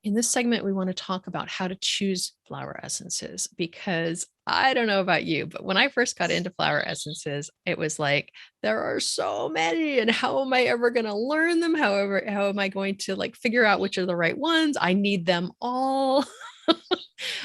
In this segment, we want to talk about how to choose flower essences because I don't know about you, but when I first got into flower essences, it was like there are so many, and how am I ever going to learn them? However, how am I going to like figure out which are the right ones? I need them all.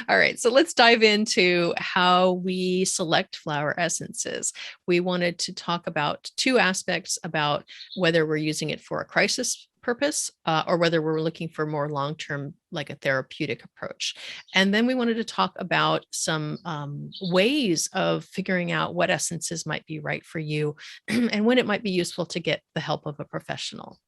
All right, so let's dive into how we select flower essences. We wanted to talk about two aspects about whether we're using it for a crisis purpose or whether we're looking for more long term, like a therapeutic approach. And then we wanted to talk about some ways of figuring out what essences might be right for you and when it might be useful to get the help of a professional.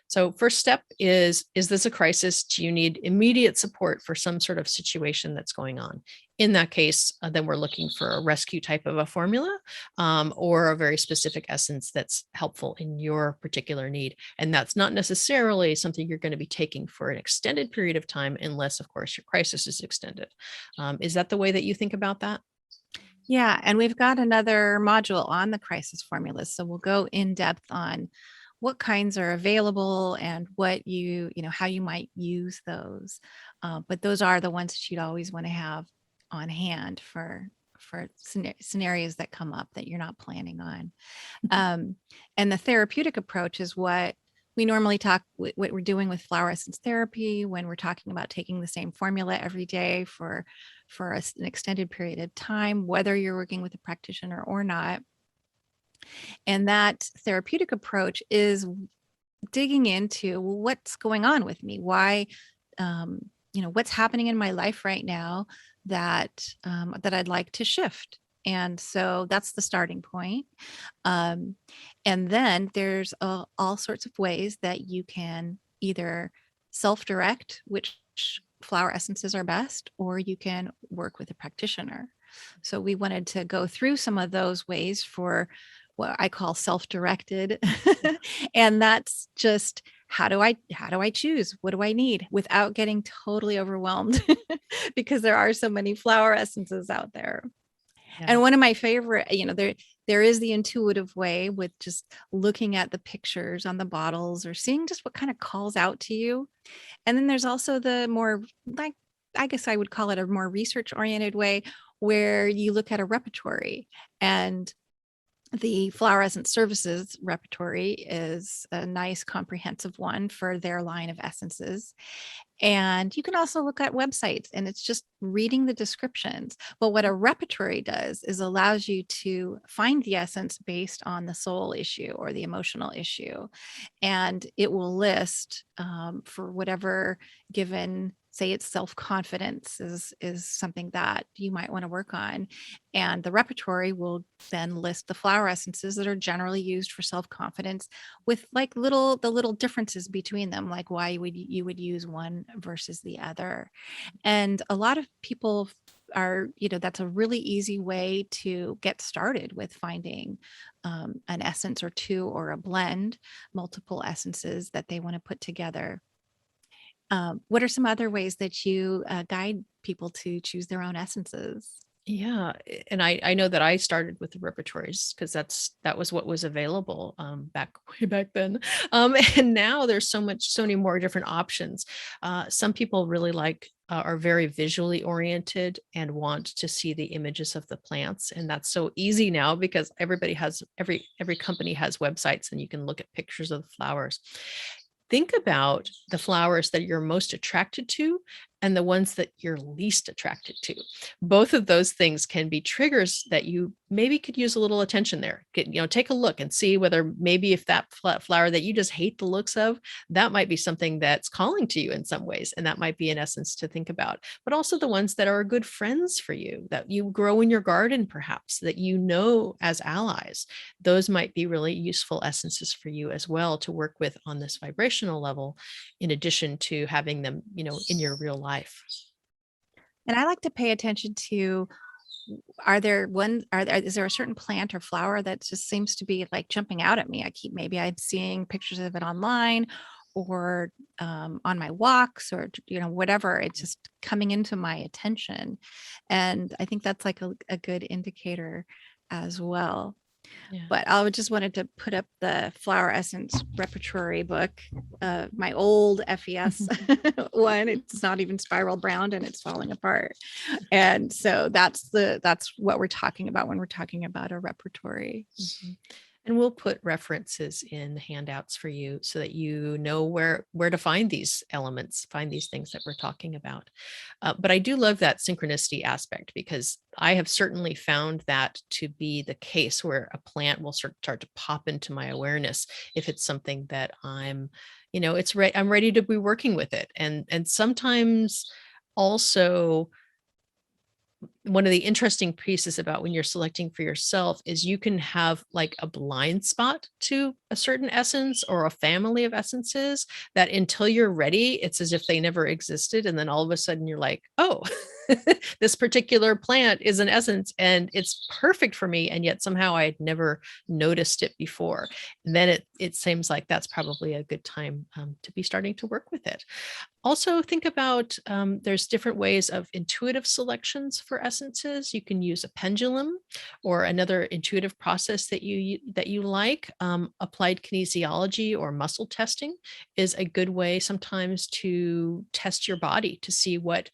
So, first step is this a crisis? Do you need immediate support for some sort of situation that's going on? In that case, then we're looking for a rescue type of a formula or a very specific essence that's helpful in your particular need. And that's not necessarily something you're going to be taking for an extended period of time, unless, of course, your crisis is extended. Is that the way that you think about that? Yeah, and we've got another module on the crisis formulas. So we'll go in depth on what kinds are available and what how you might use those. But those are the ones that you'd always want to have on hand for scenarios that come up that you're not planning on. Um, and the therapeutic approach is what we normally what we're doing with flower essence therapy when we're talking about taking the same formula every day for an extended period of time, whether you're working with a practitioner or not. And that therapeutic approach is digging into, well, what's going on with me? Why, what's happening in my life right now that I'd like to shift. And so that's the starting point. Um, and then there's all sorts of ways that you can either self-direct which flower essences are best, or you can work with a practitioner. So we wanted to go through some of those ways for what I call self-directed. And that's just how do I choose? What do I need without getting totally overwhelmed? Because there are so many flower essences out there. Yeah. And one of my favorite, there is the intuitive way with just looking at the pictures on the bottles or seeing just what kind of calls out to you. And then there's also the more, like, I guess I would call it a more research oriented way, where you look at a repertory. And the Flower Essence Services repertory is a nice comprehensive one for their line of essences. And you can also look at websites, and it's just reading the descriptions. But what a repertory does is allows you to find the essence based on the soul issue or the emotional issue. And it will list for whatever given, say it's self-confidence is something that you might want to work on. And the repertory will then list the flower essences that are generally used for self-confidence, with like the little differences between them, like why you would use one versus the other. And a lot of people are, that's a really easy way to get started with finding an essence or two, or a blend, multiple essences that they want to put together. What are some other ways that you guide people to choose their own essences? Yeah, and I know that I started with the repertories because that was what was available back way back then. And now there's so many more different options. Some people really are very visually oriented and want to see the images of the plants, and that's so easy now because every company has websites and you can look at pictures of the flowers. Think about the flowers that you're most attracted to and the ones that you're least attracted to. Both of those things can be triggers that you maybe could use a little attention there. Take a look and see whether maybe if that flower that you just hate the looks of, that might be something that's calling to you in some ways. And that might be an essence to think about. But also the ones that are good friends for you, that you grow in your garden, perhaps, that you know as allies. Those might be really useful essences for you as well to work with on this vibrational level, in addition to having them, in your real life. And I like to pay attention to, is there a certain plant or flower that just seems to be like jumping out at me? Maybe I'm seeing pictures of it online, or on my walks, or whatever. It's just coming into my attention. And I think that's like a good indicator as well. Yeah. But I just wanted to put up the flower essence repertory book, my old FES one. It's not even spiral bound and it's falling apart. And so that's what we're talking about when we're talking about a repertory. Mhm. And we'll put references in the handouts for you so that you know where to find these elements, find these things that we're talking about. But I do love that synchronicity aspect because I have certainly found that to be the case where a plant will start to pop into my awareness if it's something that I'm ready to be working with it. And sometimes also one of the interesting pieces about when you're selecting for yourself is you can have like a blind spot to a certain essence or a family of essences that until you're ready, it's as if they never existed. And then all of a sudden you're like, oh, this particular plant is an essence and it's perfect for me. And yet somehow I had never noticed it before. And then it seems like that's probably a good time to be starting to work with it. Also, think about there's different ways of intuitive selections for essences. You can use a pendulum or another intuitive process that you like. Applied kinesiology or muscle testing is a good way sometimes to test your body to see what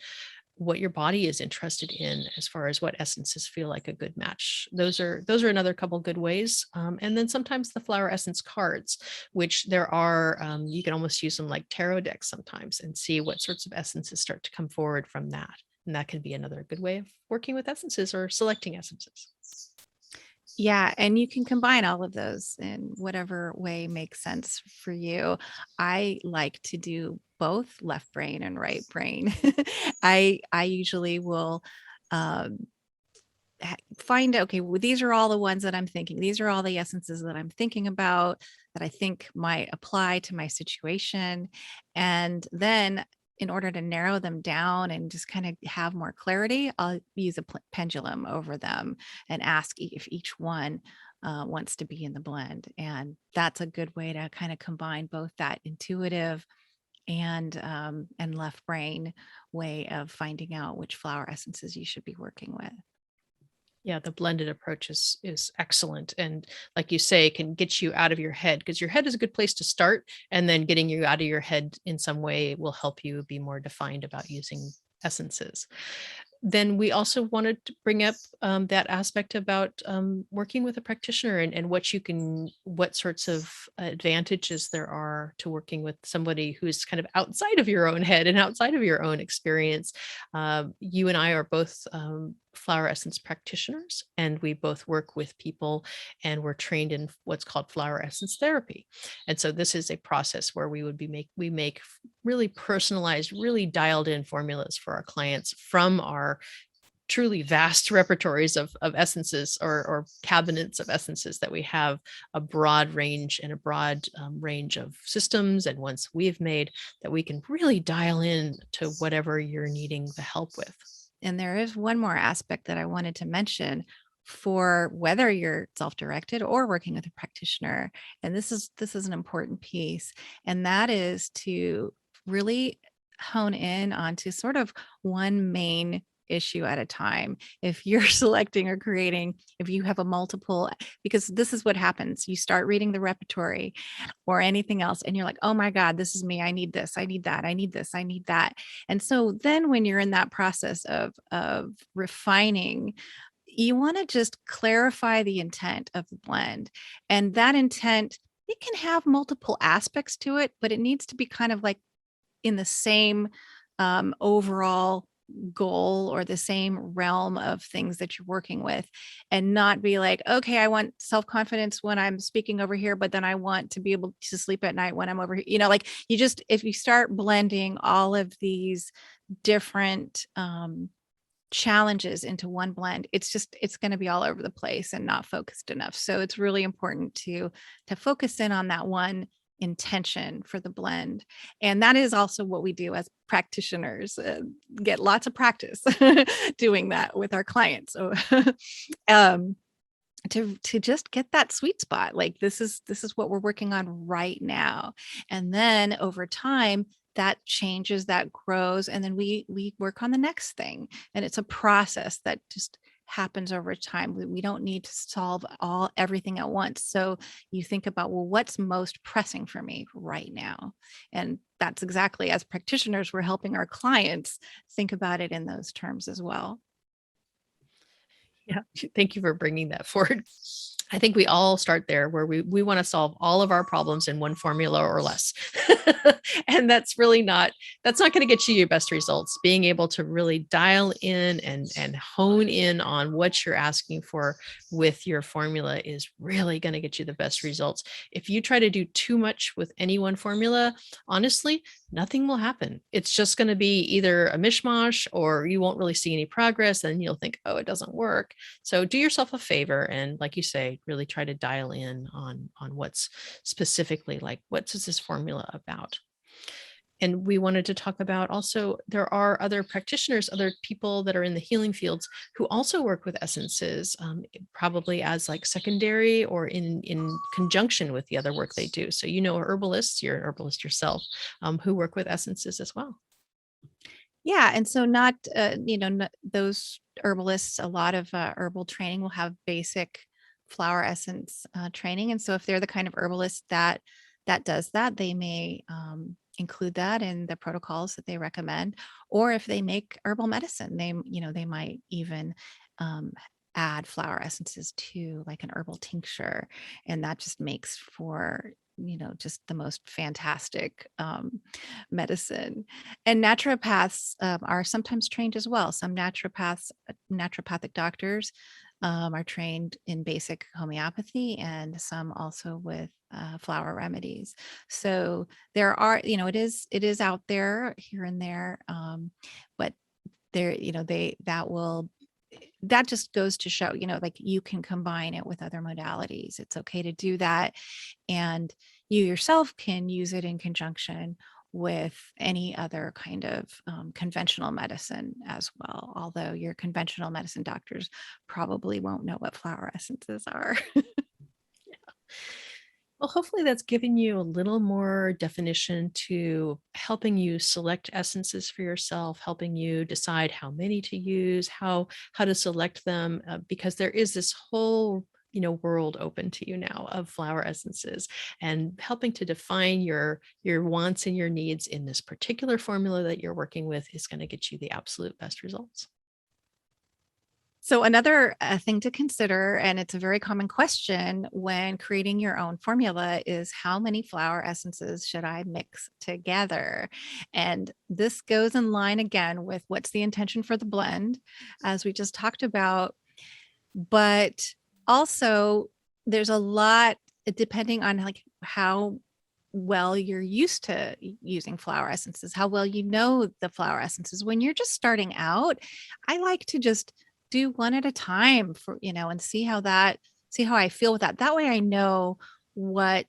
your body is interested in as far as what essences feel like a good match. Those are another couple good ways. And then sometimes the flower essence cards, which there are, you can almost use them like tarot decks sometimes and see what sorts of essences start to come forward from that. And that can be another good way of working with essences or selecting essences. Yeah, and you can combine all of those in whatever way makes sense for you. I like to do both left brain and right brain. I usually will um, find okay, well, these are all the ones that I'm thinking. These are all the essences that I'm thinking about that I think might apply to my situation. And then in order to narrow them down and just kind of have more clarity, I'll use a pendulum over them and ask if each one wants to be in the blend. And that's a good way to kind of combine both that intuitive and left brain way of finding out which flower essences you should be working with. Yeah, the blended approach is excellent. And like you say, can get you out of your head because your head is a good place to start. And then getting you out of your head in some way will help you be more defined about using essences. Then we also wanted to bring up that aspect about working with a practitioner and what sorts of advantages there are to working with somebody who's kind of outside of your own head and outside of your own experience. You and I are both flower essence practitioners, and we both work with people, and we're trained in what's called flower essence therapy. And so this is a process where we make really personalized, really dialed in formulas for our clients from our truly vast repertories of essences or cabinets of essences that we have a broad range and a broad range of systems and ones we've made that we can really dial in to whatever you're needing the help with. And there is one more aspect that I wanted to mention for whether you're self-directed or working with a practitioner. And this is an important piece, and that is to really hone in onto sort of one main issue at a time. If you're selecting or creating, if you have a multiple, because this is what happens. You start reading the repertory or anything else, and you're like, oh my God, this is me. I need this. I need that. I need this. I need that. And so then when you're in that process of refining, you want to just clarify the intent of the blend. And that intent, it can have multiple aspects to it, but it needs to be kind of like in the same overall goal or the same realm of things that you're working with, and not be like, okay, I want self-confidence when I'm speaking over here, but then I want to be able to sleep at night when I'm over here. Like you just, if you start blending all of these different challenges into one blend, it's going to be all over the place and not focused enough. So it's really important to focus in on that one intention for the blend. And that is also what we do as practitioners, get lots of practice doing that with our clients. So um to just get that sweet spot, like this is what we're working on right now. And then over time that changes, that grows, and then we work on the next thing. And it's a process that just happens over time. We don't need to solve everything at once. So you think about, well, what's most pressing for me right now? And that's exactly, as practitioners, we're helping our clients think about it in those terms as well. Yeah. Thank you for bringing that forward. I think we all start there where we want to solve all of our problems in one formula or less. And that's not going to get you your best results. Being able to really dial in and hone in on what you're asking for with your formula is really going to get you the best results. If you try to do too much with any one formula, honestly, nothing will happen. It's just going to be either a mishmash or you won't really see any progress and you'll think, oh, it doesn't work. So do yourself a favor and, like you say, really try to dial in on what's specifically, like, what is this formula about. And we wanted to talk about also, there are other practitioners, other people that are in the healing fields who also work with essences, probably as like secondary or in conjunction with the other work they do. So, herbalists, you're an herbalist yourself, who work with essences as well. Yeah, and so not, those herbalists, a lot of herbal training will have basic flower essence training, and so if they're the kind of herbalist that does that, they may include that in the protocols that they recommend. Or if they make herbal medicine, they might even um, add flower essences to like an herbal tincture, and that just makes for just the most fantastic medicine. And naturopaths are sometimes trained as well. Some naturopathic doctors are trained in basic homeopathy, and some also with flower remedies. So there are, it is out there here and there, but there, that just goes to show, like you can combine it with other modalities. It's okay to do that. And you yourself can use it in conjunction with any other kind of conventional medicine as well. Although your conventional medicine doctors probably won't know what flower essences are. Well, hopefully that's given you a little more definition to helping you select essences for yourself, helping you decide how many to use, how to select them, because there is this whole world open to you now of flower essences, and helping to define your wants and your needs in this particular formula that you're working with is going to get you the absolute best results. So another thing to consider, and it's a very common question when creating your own formula, is how many flower essences should I mix together? And this goes in line again with what's the intention for the blend, as we just talked about. But also, there's a lot depending on like how well you're used to using flower essences, how well you know the flower essences. When you're just starting out, I like to just do one at a time and see how I feel with that. That way I know what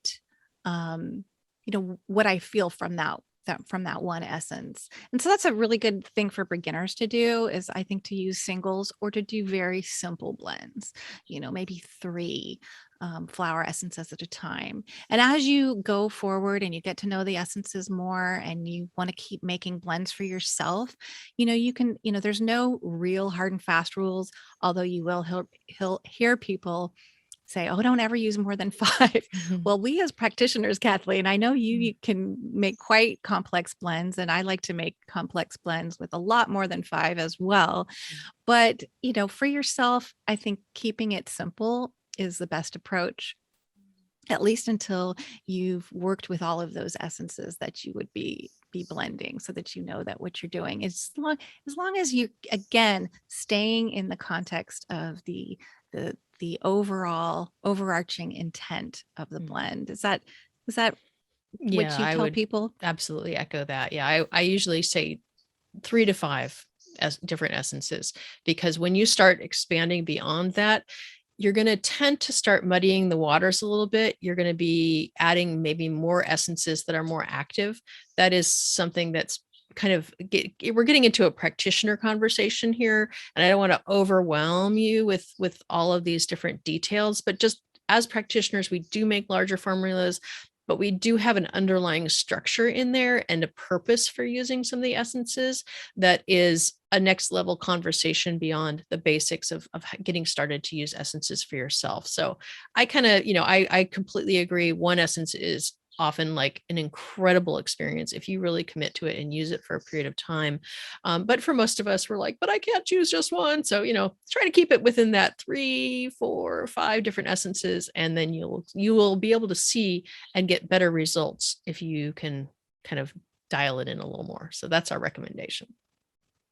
what I feel from that one essence. And so that's a really good thing for beginners to do, is I think to use singles or to do very simple blends, maybe three flower essences at a time. And as you go forward and you get to know the essences more and you want to keep making blends for yourself, you can, there's no real hard and fast rules, although you will hear people say, oh, don't ever use more than 5. Well, we as practitioners, Kathleen, I know you can make quite complex blends, and I like to make complex blends with a lot more than 5 as well. But, for yourself, I think keeping it simple is the best approach, at least until you've worked with all of those essences that you would be blending, so that you know that what you're doing is, as long as you, again, staying in the context of the overall overarching intent of the blend. Is that what Yeah, you I tell would people? absolutely echo that. Yeah, I usually say 3 to 5 as different essences, because when you start expanding beyond that, you're going to tend to start muddying the waters a little bit. You're going to be adding maybe more essences that are more active. That is something that's kind of we're getting into a practitioner conversation here, and I don't want to overwhelm you with all of these different details, but just as practitioners, we do make larger formulas, but we do have an underlying structure in there and a purpose for using some of the essences that is a next level conversation beyond the basics of getting started to use essences for yourself. So I kind of, I completely agree. One essence is often like an incredible experience if you really commit to it and use it for a period of time. But for most of us, we're like, but I can't choose just one. So, try to keep it within that 3, 4, 5 different essences, and then you will be able to see and get better results if you can kind of dial it in a little more. So that's our recommendation.